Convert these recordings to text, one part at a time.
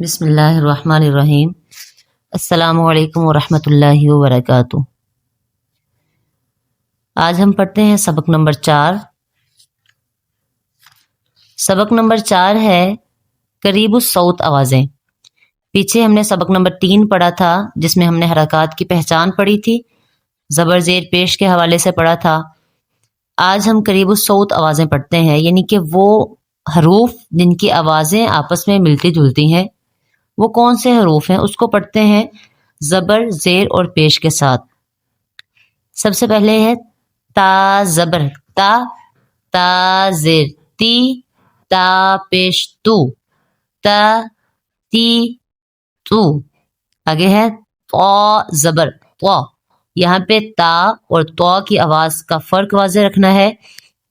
بسم اللہ الرحمن الرحیم۔ السلام علیکم ورحمۃ اللہ وبرکاتہ۔ آج ہم پڑھتے ہیں سبق نمبر 4۔ سبق نمبر 4 ہے قریب الصوت آوازیں۔ پیچھے ہم نے سبق نمبر 3 پڑھا تھا جس میں ہم نے حرکات کی پہچان پڑھی تھی، زبر زیر پیش کے حوالے سے پڑھا تھا۔ آج ہم قریب الصوت آوازیں پڑھتے ہیں، یعنی کہ وہ حروف جن کی آوازیں آپس میں ملتی جلتی ہیں، وہ کون سے حروف ہیں اس کو پڑھتے ہیں زبر زیر اور پیش کے ساتھ۔ سب سے پہلے ہے تا زبر تا، تا زیر تی، تا پیش تو، تا تی تو۔ آگے ہے تو زبر تو۔ یہاں پہ تا اور تو کی آواز کا فرق واضح رکھنا ہے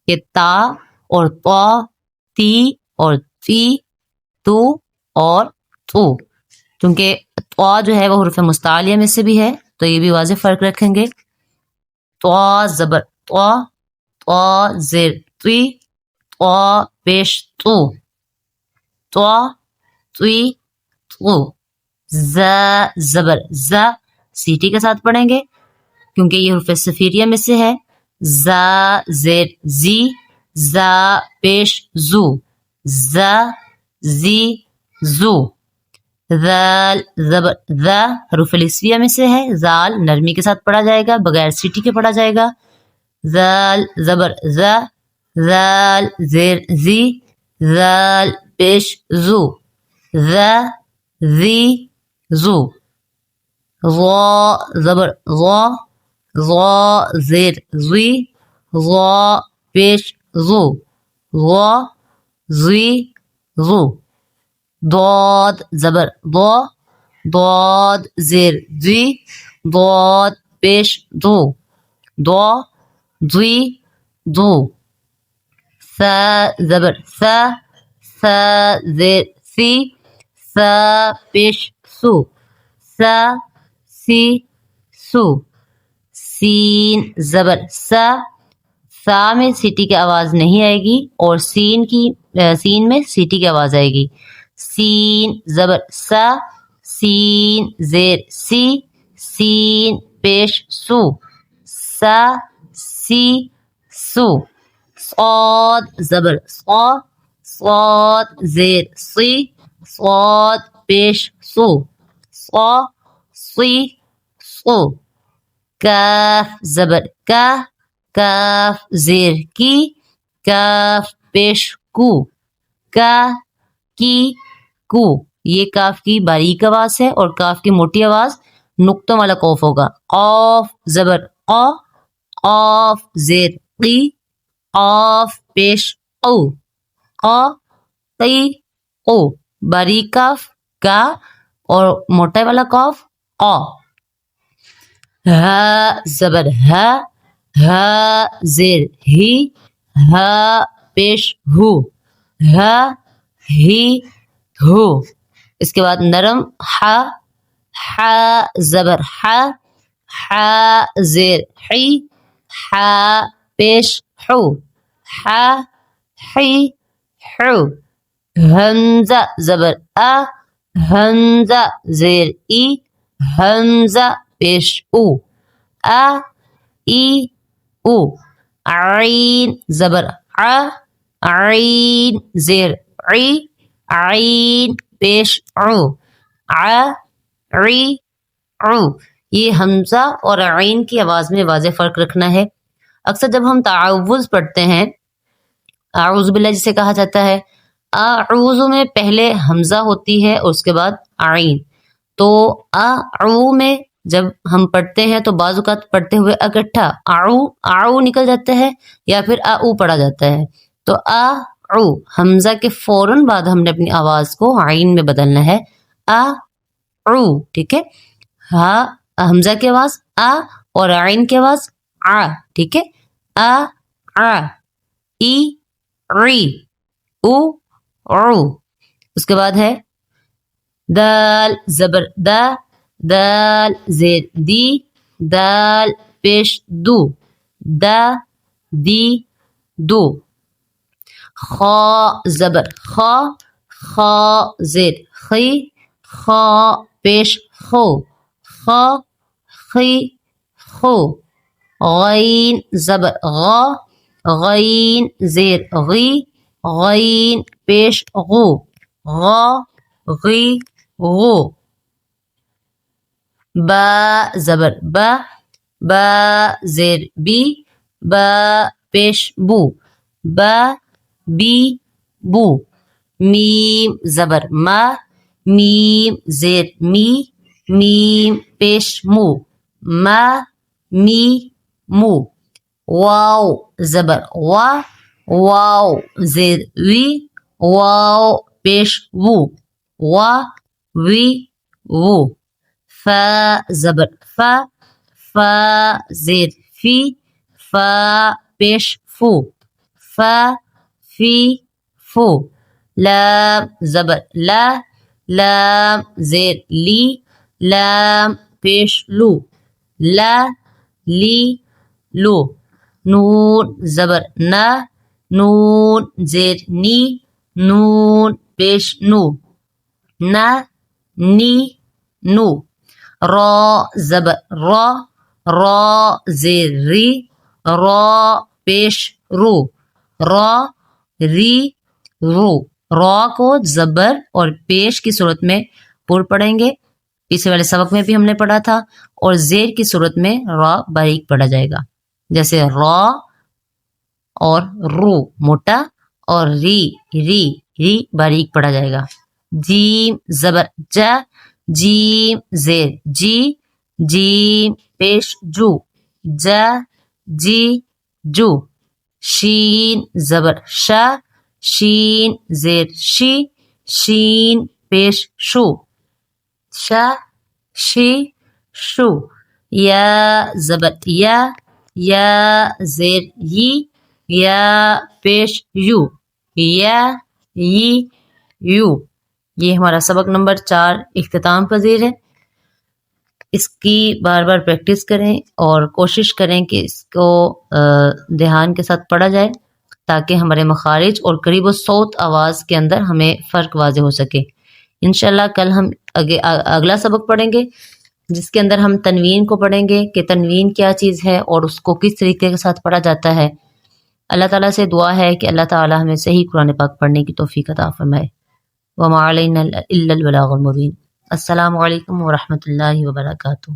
کہ تا اور تو، تی اور تی، تو اور تو، کیونکہ تو جو ہے وہ حروف مستعلیہ میں سے بھی ہے، تو یہ بھی واضح فرق رکھیں گے۔ تو زبر تو، تو زیر تی، تو پیش تو، تو تی تو۔ ز زبر ز، سیٹی کے ساتھ پڑھیں گے کیونکہ یہ حروف صفیریہ میں سے ہے۔ ز زیر زی، ز پیش زو، ز زی زو۔ ذال زبر ذ، حروف الاسویہ میں سے ہے، زال نرمی کے ساتھ پڑھا جائے گا، بغیر سیٹی کے پڑھا جائے گا۔ ذال زبر ذ، ذال زیر زی، ذال پیش زو، ذ زی زو۔ ظا زبر ظا، ظا زیر زی، ظا پیش زو، ظا زی زو۔ ضاد زبر ضا، ضاد زیر زی، ضاد پیش دو، دو زی دو۔ ثا زبر ثا، ثا زیر سی، ثا پیش سو، ثا سی سو۔ سین زبر سا، سا میں سیٹی کی آواز نہیں آئے گی اور سین میں سیٹی کی آواز آئے گی۔ سین زبر سا، سین زیر سی، سین پیش سو، سا سی سو۔ صاد زبر صا، صاد زیر سی، صاد پیش سو، صا سی سو۔ کاف زبر کا، کاف زیر کی، کاف پیش کو، کا کی کو۔ یہ کاف کی باریک آواز ہے اور کاف کی موٹی آواز نقطوں والا قوف ہوگا۔ قاف زبر قا، قاف زیر قی، قاف پیش قو، قا قی قو۔ باریک کاف کا اور موٹا والا قاف قا۔ ہا زبر ہا، ہا زیر ہی، ہا پیش ہو، ہا ہی ہو۔ اس کے بعد نرم ہا، ہا زبر ہا، ہا زیر حی، ہا پیش حو، ہا حی حو۔ حمزہ زبر آ، حمزہ زیر ای، حمزہ پیش او، آ ای او۔ عین زبر ع، عین زیر عی، عین پیش عو، ع عی عو۔ یہ حمزہ اور عین کی آواز میں واضح فرق رکھنا ہے۔ اکثر جب ہم تعوذ پڑھتے ہیں، اعوذ باللہ جسے کہا جاتا ہے، اعوذ میں پہلے حمزہ ہوتی ہے اور اس کے بعد عین، تو اعو میں جب ہم پڑھتے ہیں تو بعض اوقات پڑھتے ہوئے اکٹھا اعو نکل جاتا ہے یا پھر اعو پڑھا جاتا ہے، تو اعو حمزہ کے فوراً بعد ہم نے اپنی آواز کو عین میں بدلنا ہے، اعو، ٹھیک ہے۔ ہاں حمزہ کی آواز آ اور عین کی آواز آ، ٹھیک ہے۔ آ آ، ای ری، او عو۔ اس کے بعد ہے دال زبر دا، دال زیر دی، دال پیش دو، دا دی دو۔ خا زبر خا، خا زیر خی، خا پیش خو، خا خی خو. غین زبر غا، غین زیر غی، غین پیش غو، غا غی غو. با زبر با، با زیر بی، با پیش بو، با بی بو. میم زبر ما، میم زیر می، میم پیش مو، ما می مو. واو زبر وا، واو زیر وی، واو پیش وو، وا وی وو. فا زبر فا، فا زیر فی، فا پیش فو، فا فی فو. لام زبر لا، لام زیر لی، لام پیش لو، لا لی لو. نون زبر نا، نون زیر نی، نون پیش نو، نا نی نو. را زبر را، را زیر ری، را پیش رو، را ری رو. را کو زبر اور پیش کی صورت میں پر پڑھیں گے، پیچھے والے سبق میں بھی ہم نے پڑھا تھا، اور زیر کی صورت میں را باریک پڑھا جائے گا، جیسے را اور رو موٹا اور ری ری ری باریک پڑھا جائے گا. جیم زبر جا، جیم زیر جی، جیم پیش جو، جا جی جو. شین زبر شا، شین زیر شی، شین پیش شو، شا شی شو. یا زبر یا، یا زیر یی، یا پیش یو، یا یی یو. یہ ہمارا سبق نمبر 4 اختتام پذیر ہے. اس کی بار بار پریکٹس کریں اور کوشش کریں کہ اس کو دھیان کے ساتھ پڑھا جائے تاکہ ہمارے مخارج اور قریب و صوت آواز کے اندر ہمیں فرق واضح ہو سکے. انشاءاللہ کل ہم اگلا سبق پڑھیں گے جس کے اندر ہم تنوین کو پڑھیں گے کہ تنوین کیا چیز ہے اور اس کو کس طریقے کے ساتھ پڑھا جاتا ہے. اللہ تعالیٰ سے دعا ہے کہ اللہ تعالیٰ ہمیں صحیح قرآن پاک پڑھنے کی توفیق عطا فرمائے. وما علینا الا البلاغ المبین. السلام علیکم ورحمۃ اللہ وبرکاتہ.